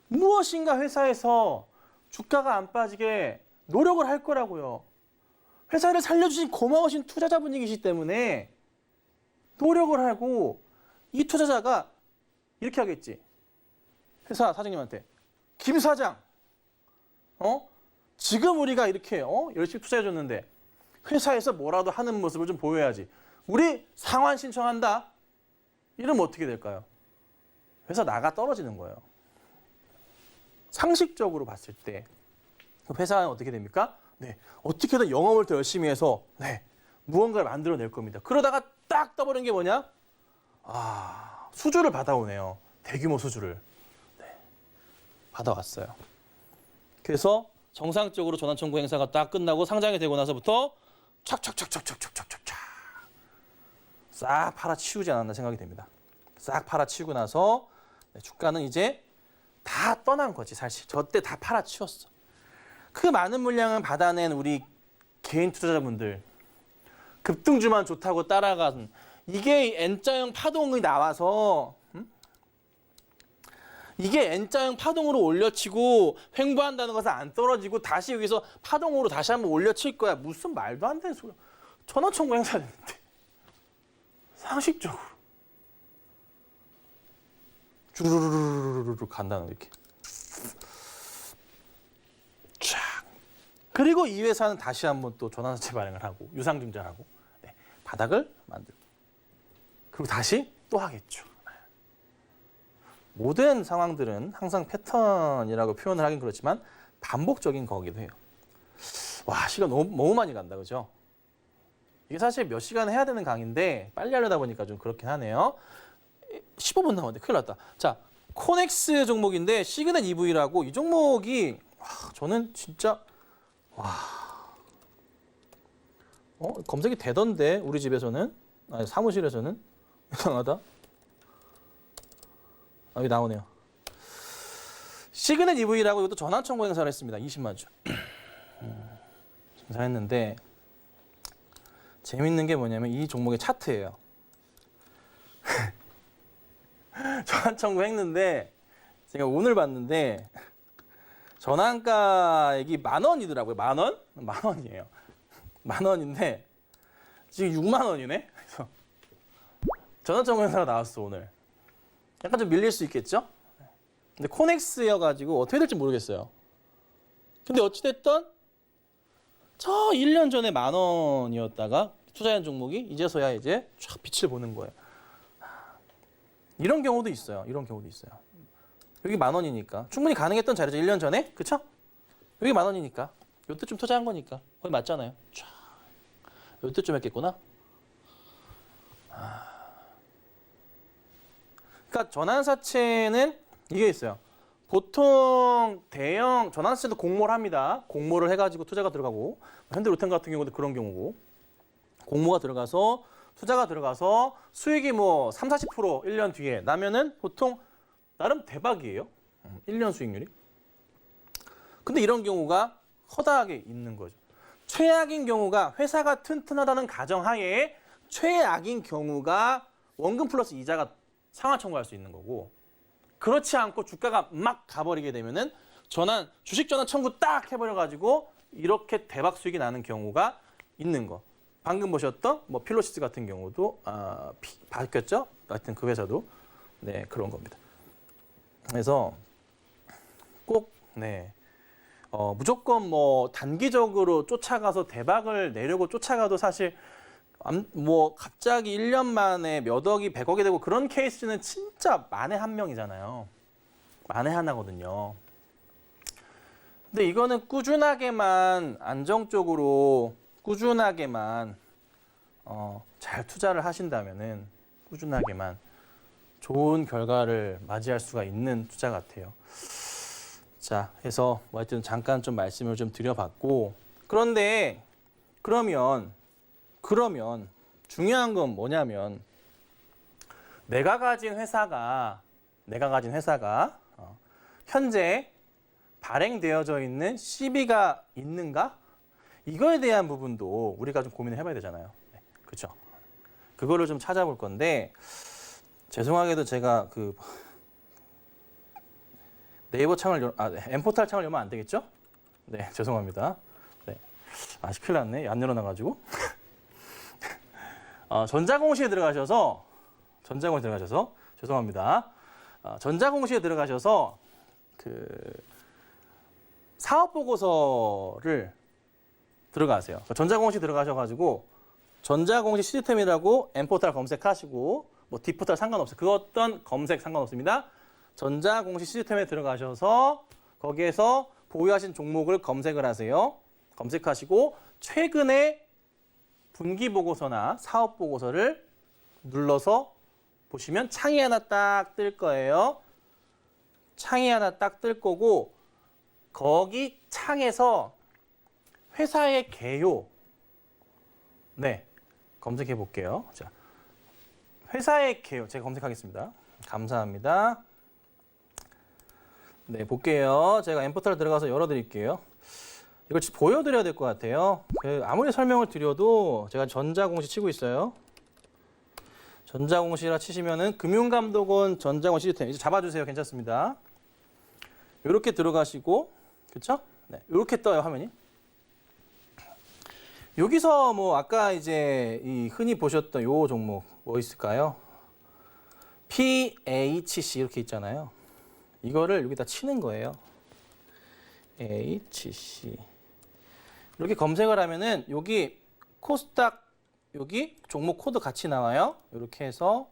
[SPEAKER 2] 무엇인가 회사에서 주가가 안 빠지게 노력을 할 거라고요. 회사를 살려주신 고마우신 투자자분이시기 때문에 노력을 하고 이 투자자가 이렇게 하겠지. 회사 사장님한테 김 사장, 지금 우리가 이렇게 열심히 투자해줬는데 회사에서 뭐라도 하는 모습을 좀 보여야지. 우리 상환 신청한다. 이러면 어떻게 될까요? 회사 나가 떨어지는 거예요. 상식적으로 봤을 때 회사는 어떻게 됩니까? 네, 어떻게든 영업을 더 열심히 해서 무언가를 만들어낼 겁니다. 그러다가 딱 떠버린 게 뭐냐? 수주를 받아오네요. 대규모 수주를. 받아왔어요. 그래서 정상적으로 전환청구 행사가 딱 끝나고 상장이 되고 나서부터 촥촥촥촥촥촥촥촥 싹 팔아치우지 않았나 생각이 됩니다. 싹 팔아치우고 나서 주가는 이제 다 떠난 거지 사실. 저때 다 팔아치웠어. 그 많은 물량을 받아낸 우리 개인 투자자분들 급등주만 좋다고 따라간 이게 N자형 파동이 나와서 이게 N자형 파동으로 올려치고 횡보한다는 것은 안 떨어지고 다시 여기서 파동으로 다시 한번 올려칠 거야. 무슨 말도 안 되는 소리야. 전환청구 행사했는데 상식적으로 주르르르르르 간다는 이렇게 쫙. 그리고 이 회사는 다시 한번 또 전환사채 발행을 하고 유상증자하고 바닥을 만들고 그리고 다시 또 하겠죠. 모든 상황들은 항상 패턴이라고 표현을 하긴 그렇지만 반복적인 거기도 해요. 와, 시간 너무 많이 간다, 그죠? 이게 사실 몇 시간 해야 되는 강의인데 빨리 하려다 보니까 좀 그렇긴 하네요. 15분 남았는데 큰일 났다. 자, 코넥스 종목인데 시그넷 EV라고 이 종목이 저는 진짜 검색이 되던데 우리 집에서는 아니 사무실에서는 이상하다. 여기 나오네요. 시그넷 EV라고 이것도 전환 청구 행사를 했습니다. 20만 주. 행사했는데 재밌는 게 뭐냐면 이 종목의 차트예요. 전환 청구했는데 제가 오늘 봤는데 전환가액이 10,000원이더라고요. 10,000원? 10,000원이에요. 10,000원인데 지금 60,000원이네. 그래서 전환 청구 행사가 나왔어 오늘. 약간 좀 밀릴 수 있겠죠? 근데 코넥스여가지고 어떻게 될지 모르겠어요. 근데 어찌됐든 저 1년 전에 10,000원이었다가 투자한 종목이 이제서야 이제 쫙 빛을 보는 거예요. 이런 경우도 있어요. 이런 경우도 있어요. 여기 10,000원이니까 충분히 가능했던 자리죠. 1년 전에. 그쵸? 여기 10,000원이니까. 요때쯤 투자한 거니까. 거의 맞잖아요. 쫙. 요때쯤 했겠구나. 그러니까 전환사채는 이게 있어요. 보통 대형 전환사채도 공모를 합니다. 공모를 해가지고 투자가 들어가고 현대로템 같은 경우도 그런 경우고 공모가 들어가서 투자가 들어가서 수익이 뭐 3, 40% 1년 뒤에 나면은 보통 나름 대박이에요. 1년 수익률이. 근데 이런 경우가 허다하게 있는 거죠. 최악인 경우가 회사가 튼튼하다는 가정하에 최악인 경우가 원금 플러스 이자가 상환 청구할 수 있는 거고 그렇지 않고 주가가 막 가버리게 되면은 주식 전환 청구 딱 해버려가지고 이렇게 대박 수익이 나는 경우가 있는 거. 방금 보셨던 뭐 필로시스 같은 경우도 바뀌었죠. 하여튼 그 회사도 네 그런 겁니다. 그래서 꼭 무조건 뭐 단기적으로 쫓아가서 대박을 내려고 쫓아가도 사실 뭐 갑자기 1년 만에 몇 억이 100억이 되고 그런 케이스는 진짜 만에 한 명이잖아요. 만에 하나거든요. 근데 이거는 꾸준하게만 안정적으로 꾸준하게만 잘 투자를 하신다면은 꾸준하게만 좋은 결과를 맞이할 수가 있는 투자 같아요. 자, 해서 뭐 하여튼 잠깐 좀 말씀을 좀 드려봤고 그런데 그러면 중요한 건 뭐냐면 내가 가진 회사가 현재 발행되어져 있는 CB가 있는가? 이거에 대한 부분도 우리가 좀 고민을 해봐야 되잖아요. 네, 그렇죠? 그거를 좀 찾아볼 건데 죄송하게도 제가 그 네이버 창을 엠포탈 창을 열면 안 되겠죠? 네, 죄송합니다. 네, 큰일 났네. 안 열어놔가지고. 전자공시에 들어가셔서 죄송합니다. 전자공시에 들어가셔서 그 사업 보고서를 들어가세요. 전자공시 들어가셔가지고 전자공시 시스템이라고 엠포탈 검색하시고 뭐 디포탈 상관없어요. 그 어떤 검색 상관없습니다. 전자공시 시스템에 들어가셔서 거기에서 보유하신 종목을 검색을 하세요. 검색하시고 최근에 분기 보고서나 사업 보고서를 눌러서 보시면 창이 하나 딱 뜰 거예요. 창이 하나 딱 뜰 거고 거기 창에서 회사의 개요. 네, 검색해 볼게요. 자, 회사의 개요. 제가 검색하겠습니다. 감사합니다. 네, 볼게요. 제가 엠포탈 들어가서 열어드릴게요. 이걸 보여드려야 될 것 같아요. 아무리 설명을 드려도 제가 전자공시 치고 있어요. 전자공시라 치시면은 금융감독원 전자공시 시스템 이제 잡아주세요. 괜찮습니다. 이렇게 들어가시고, 그렇죠? 네, 이렇게 떠요 화면이. 여기서 뭐 아까 이제 이 흔히 보셨던 요 종목 뭐 있을까요? PHC 이렇게 있잖아요. 이거를 여기다 치는 거예요. HC 이렇게 검색을 하면은 여기 코스닥 여기 종목 코드 같이 나와요. 이렇게 해서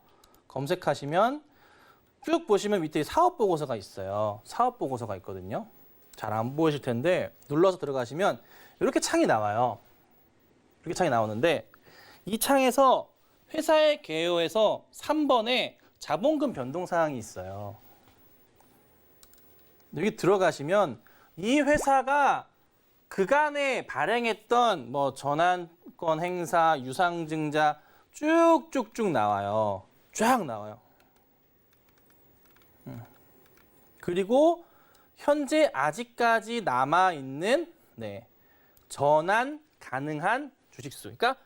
[SPEAKER 2] 검색하시면 쭉 보시면 밑에 사업 보고서가 있어요. 사업 보고서가 있거든요. 잘 안 보이실 텐데 눌러서 들어가시면 이렇게 창이 나와요. 이렇게 창이 나오는데 이 창에서 회사의 개요에서 3번에 자본금 변동 사항이 있어요. 여기 들어가시면 이 회사가 그간에 발행했던 뭐 전환 특권, 행사, 유상증자 쭉쭉쭉 나와요. 쫙 나와요. 그리고 현재 아직까지 남아있는 전환 가능한 주식수. 그러니까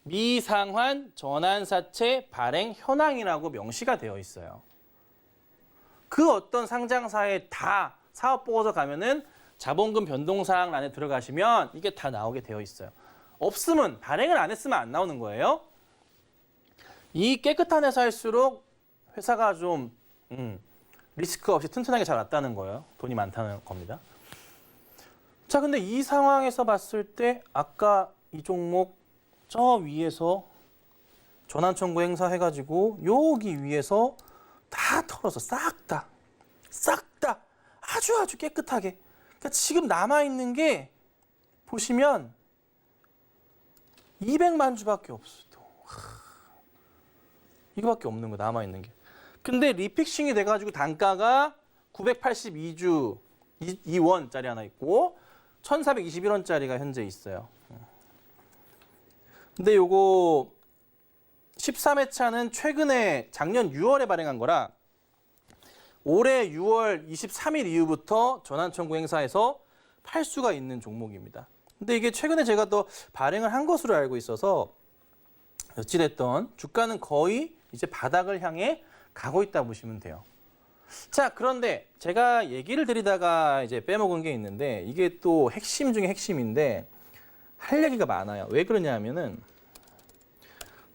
[SPEAKER 2] 미상환 전환사채 발행 현황이라고 명시가 되어 있어요. 그 어떤 상장사에 다 사업보고서 가면은 자본금 변동사항 안에 들어가시면 이게 다 나오게 되어 있어요. 없으면, 발행을 안 했으면 안 나오는 거예요. 이 깨끗한 회사일수록 회사가 좀 리스크 없이 튼튼하게 잘 왔다는 거예요. 돈이 많다는 겁니다. 자, 근데 이 상황에서 봤을 때 아까 이 종목 저 위에서 전환 청구 행사해가지고 여기 위에서 다 털어서 싹 다 아주 깨끗하게. 그러니까 지금 남아있는 게 보시면 200만 주밖에 없어요. 이거밖에 없는 거 남아있는 게. 근데 리픽싱이 돼가지고 단가가 982주 2원짜리 하나 있고 1421원짜리가 현재 있어요. 근데 요거 13회차는 최근에 작년 6월에 발행한 거라 올해 6월 23일 이후부터 전환 청구 행사에서 팔 수가 있는 종목입니다. 근데 이게 최근에 제가 또 발행을 한 것으로 알고 있어서 어찌됐든 주가는 거의 이제 바닥을 향해 가고 있다 보시면 돼요. 자, 그런데 제가 얘기를 드리다가 이제 빼먹은 게 있는데 이게 또 핵심 중에 핵심인데 할 얘기가 많아요. 왜 그러냐면은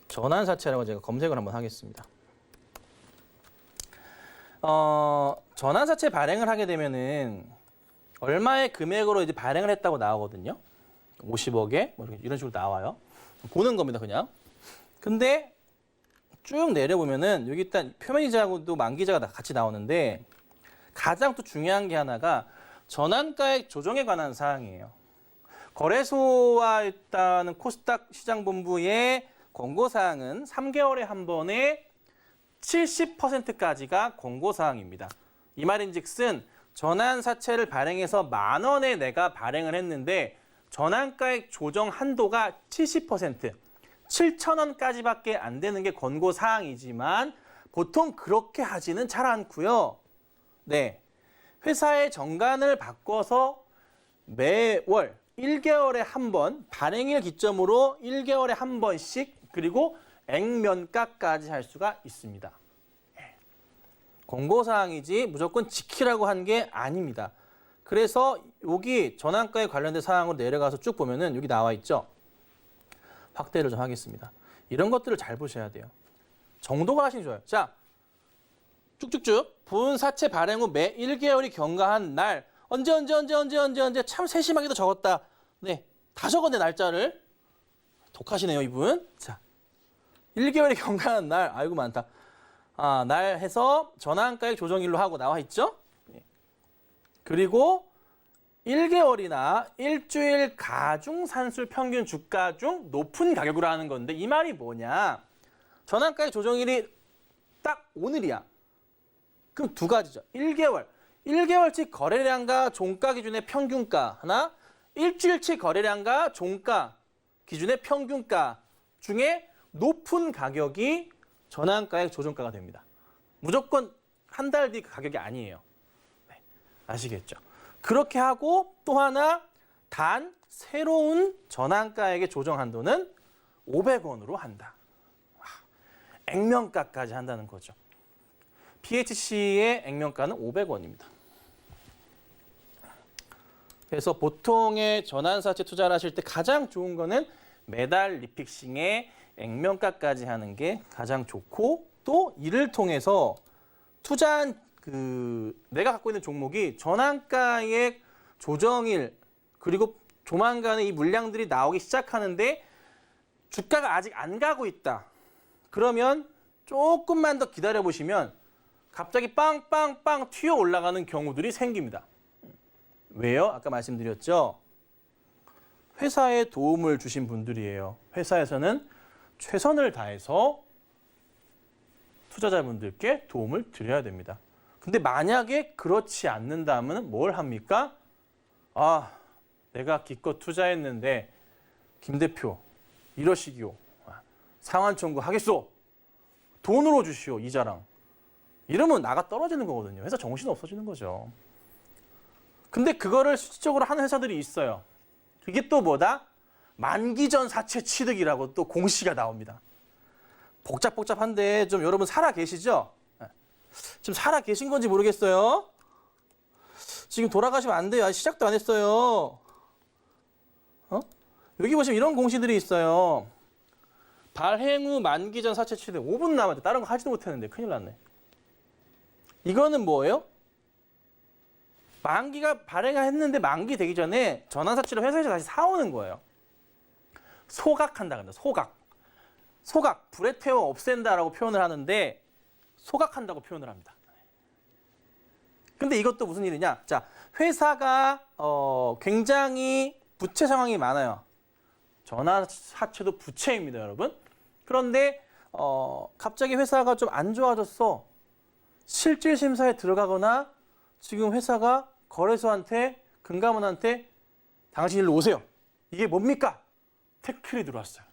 [SPEAKER 2] 전환사채라고 제가 검색을 한번 하겠습니다. 전환사채 발행을 하게 되면은 얼마의 금액으로 이제 발행을 했다고 나오거든요. 50억에 뭐 이런 식으로 나와요. 보는 겁니다, 그냥. 근데 쭉 내려보면은 여기 일단 표면이자하고도 만기자가 다 같이 나오는데 가장 또 중요한 게 하나가 전환가액 조정에 관한 사항이에요. 거래소와 일단은 코스닥 시장본부의 권고사항은 3개월에 한 번에 70%까지가 권고사항입니다. 이 말인즉슨 전환사채를 발행해서 10,000원에 내가 발행을 했는데 전환가액 조정 한도가 70%, 7,000원까지밖에 안 되는 게 권고사항이지만 보통 그렇게 하지는 잘 않고요. 네, 회사의 정관을 바꿔서 매월 1개월에 한 번, 발행일 기점으로 1개월에 한 번씩 그리고 액면가까지 할 수가 있습니다. 권고사항이지 무조건 지키라고 한 게 아닙니다. 그래서 여기 전환가에 관련된 사항으로 내려가서 쭉 보면은 여기 나와 있죠. 확대를 좀 하겠습니다. 이런 것들을 잘 보셔야 돼요. 정도가 하시면 좋아요. 자, 쭉쭉쭉 분사채 발행 후 매 1개월이 경과한 날 언제 참 세심하게도 적었다. 네, 다 적었네 날짜를. 독하시네요 이분. 자, 1개월이 경과한 날, 아이고 많다. 날 해서 전환가액 조정일로 하고 나와 있죠. 네. 그리고 1개월이나 일주일 가중 산술 평균 주가 중 높은 가격으로 하는 건데 이 말이 뭐냐? 전환가액 조정일이 딱 오늘이야. 그럼 두 가지죠. 1개월치 거래량과 종가 기준의 평균가 하나, 일주일치 거래량과 종가 기준의 평균가 중에 높은 가격이 전환가액 조정가가 됩니다. 무조건 한 달 뒤 가격이 아니에요. 네, 아시겠죠? 그렇게 하고 또 하나 단 새로운 전환가액의 조정 한도는 500원으로 한다. 액면가까지 한다는 거죠. BHC의 액면가는 500원입니다. 그래서 보통의 전환사채 투자를 하실 때 가장 좋은 거는 매달 리픽싱에 액면가까지 하는 게 가장 좋고 또 이를 통해서 투자한 내가 갖고 있는 종목이 전환가액 조정일 그리고 조만간에 이 물량들이 나오기 시작하는데 주가가 아직 안 가고 있다. 그러면 조금만 더 기다려 보시면 갑자기 빵빵빵 튀어 올라가는 경우들이 생깁니다. 왜요? 아까 말씀드렸죠. 회사에 도움을 주신 분들이에요. 회사에서는 최선을 다해서 투자자분들께 도움을 드려야 됩니다. 근데 만약에 그렇지 않는다면 뭘 합니까? 내가 기껏 투자했는데 김 대표 이러시기요. 상환 청구하겠소. 돈으로 주시오. 이자랑. 이러면 나가 떨어지는 거거든요. 회사 정신 없어지는 거죠. 근데 그거를 수치적으로 하는 회사들이 있어요. 그게 또 뭐다? 만기 전 사채 취득이라고 또 공시가 나옵니다. 복잡한데 좀 여러분 살아 계시죠? 지금 살아 계신 건지 모르겠어요. 지금 돌아가시면 안 돼요. 아직 시작도 안 했어요. 여기 보시면 이런 공시들이 있어요. 발행 후 만기 전 사채 취득 5분 남았대. 다른 거 하지도 못했는데 큰일 났네. 이거는 뭐예요? 만기가 발행했는데 만기 되기 전에 전환사채를 회사에서 다시 사오는 거예요. 소각한다 그런다. 소각. 불에 태워 없앤다라고 표현을 하는데 소각한다고 표현을 합니다. 근데 이것도 무슨 일이냐? 자, 회사가 굉장히 부채 상황이 많아요. 전환사채도 부채입니다, 여러분. 그런데 갑자기 회사가 좀 안 좋아졌어. 실질 심사에 들어가거나 지금 회사가 거래소한테 금감원한테 당신 일로 오세요. 이게 뭡니까? 태클이 들어왔어요.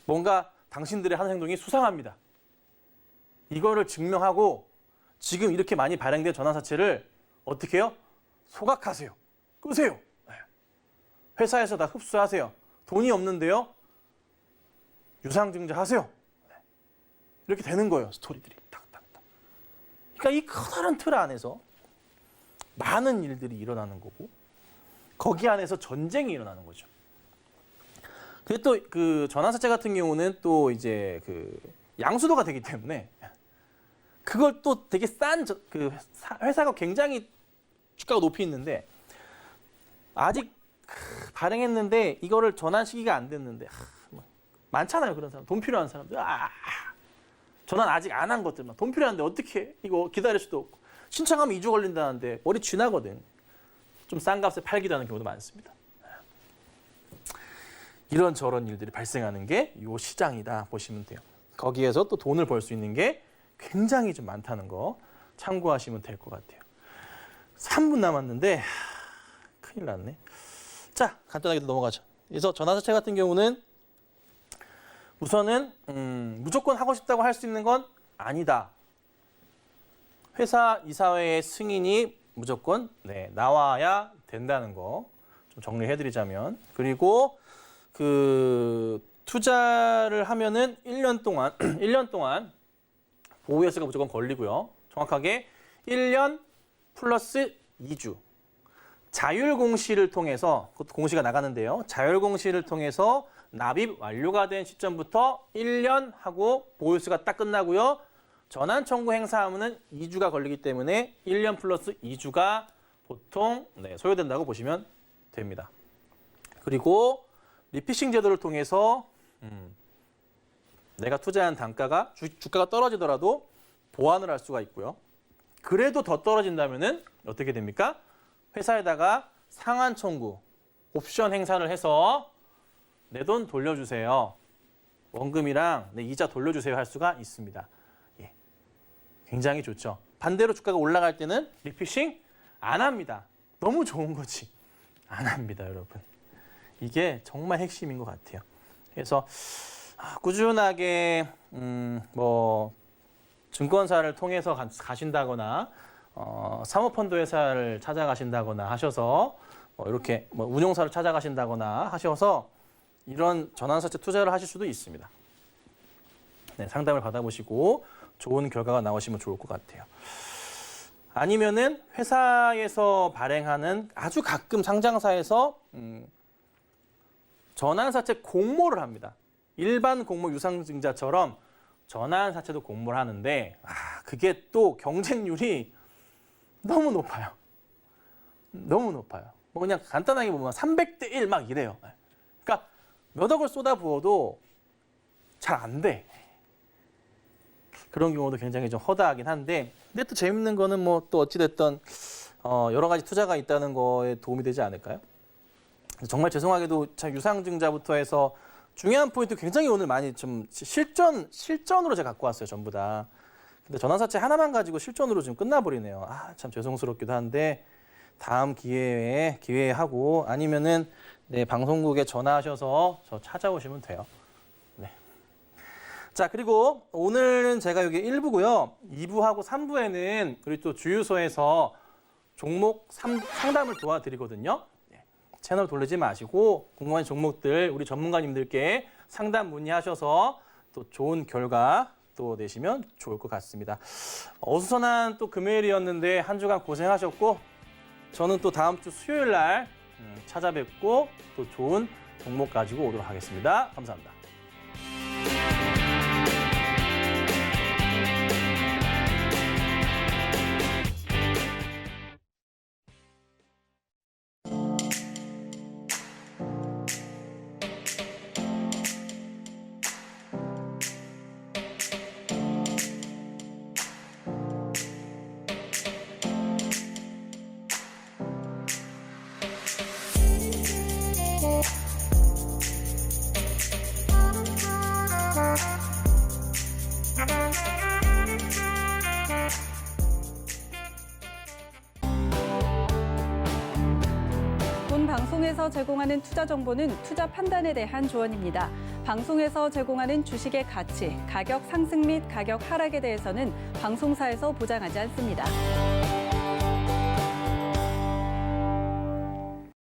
[SPEAKER 2] 뭔가 당신들의 하는 행동이 수상합니다. 이거를 증명하고 지금 이렇게 많이 발행된 전환사채를 어떻게 해요? 소각하세요. 끄세요. 회사에서 다 흡수하세요. 돈이 없는데요. 유상증자 하세요. 이렇게 되는 거예요. 스토리들이. 탁탁탁. 그러니까 이 커다란 틀 안에서 많은 일들이 일어나는 거고 거기 안에서 전쟁이 일어나는 거죠. 근데 또 그 전환사채 같은 경우는 또 이제 그 양수도가 되기 때문에 그걸 또 되게 싼 그 회사가 굉장히 주가가 높이 있는데 아직 발행했는데 이거를 전환 시기가 안 됐는데 많잖아요. 그런 사람. 돈 필요한 사람들. 전환 아직 안 한 것들만. 돈 필요한데 어떻게 이거 기다릴 수도 없고. 신청하면 2주 걸린다는데 머리 쥐나거든. 좀 싼 값에 팔기도 하는 경우도 많습니다. 이런 저런 일들이 발생하는 게 이 시장이다 보시면 돼요. 거기에서 또 돈을 벌 수 있는 게 굉장히 좀 많다는 거 참고하시면 될 것 같아요. 3분 남았는데 큰일 났네. 자, 간단하게 넘어가죠. 그래서 전환사채 같은 경우는 우선은 무조건 하고 싶다고 할 수 있는 건 아니다. 회사 이사회의 승인이 무조건 나와야 된다는 거 좀 정리해드리자면, 그리고 그 투자를 하면은 1년 동안 1년 동안 보호예수가 무조건 걸리고요. 정확하게 1년 플러스 2주. 자율공시를 통해서, 그것도 공시가 나가는데요. 자율공시를 통해서 납입 완료가 된 시점부터 1년 하고 보호예수가 딱 끝나고요. 전환 청구 행사하면은 2주가 걸리기 때문에 1년 플러스 2주가 보통 소요된다고 보시면 됩니다. 그리고 리피싱 제도를 통해서 내가 투자한 단가가 주가가 떨어지더라도 보완을 할 수가 있고요. 그래도 더 떨어진다면은 어떻게 됩니까? 회사에다가 상환 청구, 옵션 행사를 해서 내 돈 돌려주세요. 원금이랑 내 이자 돌려주세요 할 수가 있습니다. 예. 굉장히 좋죠. 반대로 주가가 올라갈 때는 리피싱 안 합니다. 너무 좋은 거지. 안 합니다, 여러분. 이게 정말 핵심인 것 같아요. 그래서 꾸준하게 뭐 증권사를 통해서 가신다거나 사모펀드 회사를 찾아가신다거나 하셔서 이렇게 운용사를 찾아가신다거나 하셔서 이런 전환사채 투자를 하실 수도 있습니다. 네, 상담을 받아보시고 좋은 결과가 나오시면 좋을 것 같아요. 아니면은 회사에서 발행하는 아주 가끔 상장사에서 전환사채 공모를 합니다. 일반 공모 유상증자처럼 전환사채도 공모를 하는데 그게 또 경쟁률이 너무 높아요. 너무 높아요. 뭐 그냥 간단하게 보면 300대 1 막 이래요. 그러니까 몇 억을 쏟아부어도 잘 안 돼. 그런 경우도 굉장히 좀 허다하긴 한데, 근데 또 재밌는 거는 뭐 또 어찌됐든 여러 가지 투자가 있다는 거에 도움이 되지 않을까요? 정말 죄송하게도 유상증자부터 해서 중요한 포인트 굉장히 오늘 많이 좀 실전으로 제가 갖고 왔어요, 전부 다. 근데 전환사채 하나만 가지고 실전으로 지금 끝나버리네요. 참 죄송스럽기도 한데 다음 기회에 하고 아니면은 네, 방송국에 전화하셔서 저 찾아오시면 돼요. 네. 자, 그리고 오늘은 제가 여기 1부고요. 2부하고 3부에는 우리 또 주유소에서 종목 상담을 도와드리거든요. 네. 채널 돌리지 마시고 궁금한 종목들 우리 전문가님들께 상담 문의하셔서 또 좋은 결과 또 내시면 좋을 것 같습니다. 어수선한 또 금요일이었는데 한 주간 고생하셨고 저는 또 다음 주 수요일 날 찾아뵙고 또 좋은 종목 가지고 오도록 하겠습니다. 감사합니다.
[SPEAKER 1] 본 방송에서 제공하는 투자 정보는 투자 판단에 대한 조언입니다. 방송에서 제공하는 주식의 가치, 가격 상승 및 가격 하락에 대해서는 방송사에서 보장하지 않습니다.